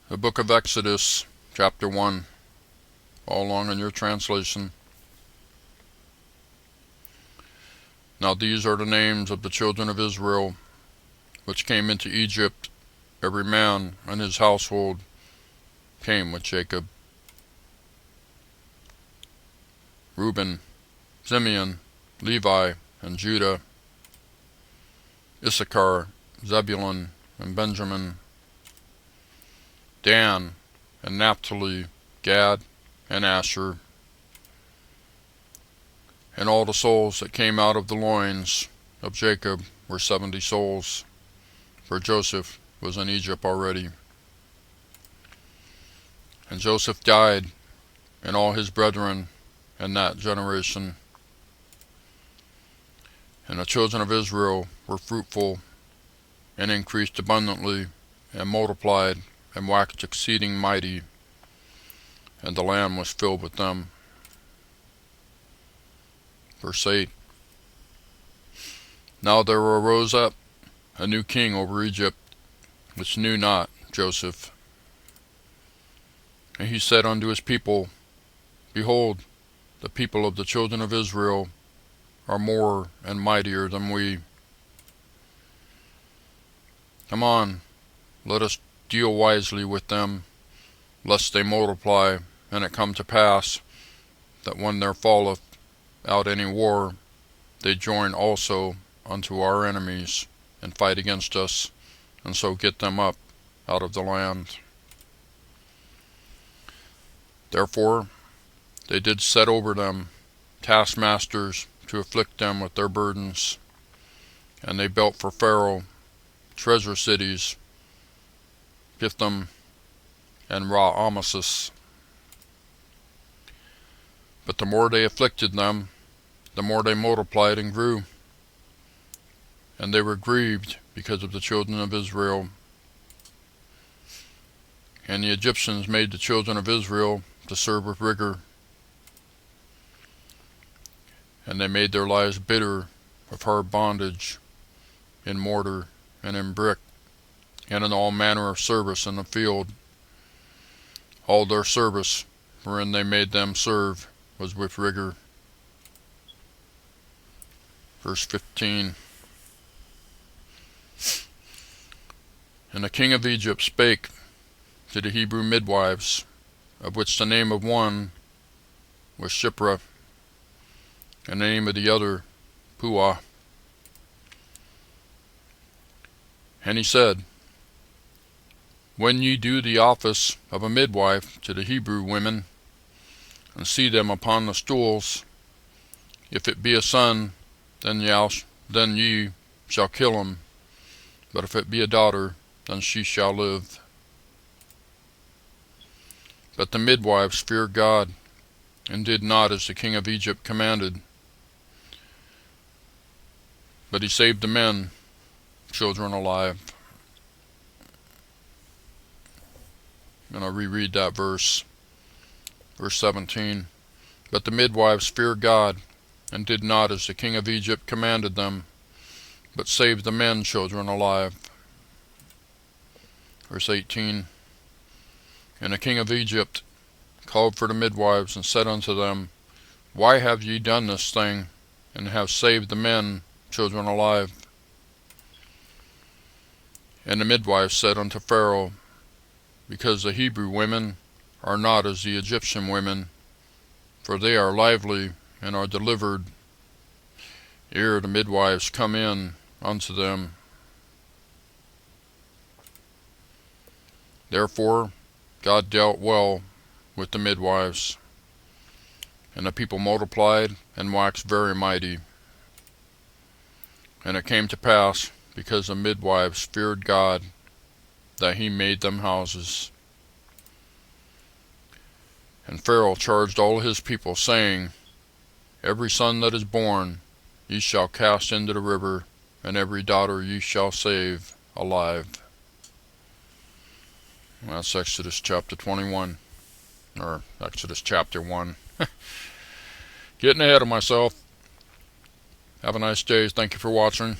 The book of Exodus, chapter 1, all along in your translation. Now these are the names of the children of Israel, which came into Egypt. Every man and his household came with Jacob. Reuben, Simeon, Levi, and Judah, Issachar, Zebulun, and Benjamin, Dan, and Naphtali, Gad, and Asher. And all the souls that came out of the loins of Jacob were 70 souls, for Joseph was in Egypt already. And Joseph died, and all his brethren in that generation. And the children of Israel were fruitful, and increased abundantly, and multiplied, and waxed exceeding mighty, and the land was filled with them. Verse 8. Now there arose up a new king over Egypt, which knew not Joseph. And he said unto his people, Behold, the people of the children of Israel are more and mightier than we. Come on, let us deal wisely with them, lest they multiply, and it come to pass that when there falleth out any war, they join also unto our enemies, and fight against us, and so get them up out of the land. Therefore they did set over them taskmasters to afflict them with their burdens, and they built for Pharaoh treasure cities, Pithom and Ra-amasis. But the more they afflicted them, the more they multiplied and grew, and they were grieved because of the children of Israel. And the Egyptians made the children of Israel to serve with rigor, and they made their lives bitter with hard bondage, in mortar and in brick, and in all manner of service in the field. All their service wherein they made them serve was with rigor. Verse 15. And the king of Egypt spake to the Hebrew midwives, of which the name of one was Shiphrah, and the name of the other Puah. And he said, When ye do the office of a midwife to the Hebrew women, and see them upon the stools, if it be a son, then ye shall kill him, but if it be a daughter, then she shall live. But the midwives feared God, and did not as the king of Egypt commanded. But he saved the men, children alive. I'm going to reread that verse. Verse 17. But the midwives feared God, and did not as the king of Egypt commanded them, but saved the men, children alive. Verse 18. And the king of Egypt called for the midwives, and said unto them, Why have ye done this thing, and have saved the men, children alive? And the midwives said unto Pharaoh, Because the Hebrew women are not as the Egyptian women, for they are lively, and are delivered, ere the midwives come in unto them. Therefore God dealt well with the midwives, and the people multiplied and waxed very mighty. And it came to pass, because the midwives feared God, that he made them houses. And Pharaoh charged all his people, saying, Every son that is born ye shall cast into the river, and every daughter ye shall save alive. That's Exodus chapter 21, or Exodus chapter 1. Getting ahead of myself. Have a nice day. Thank you for watching.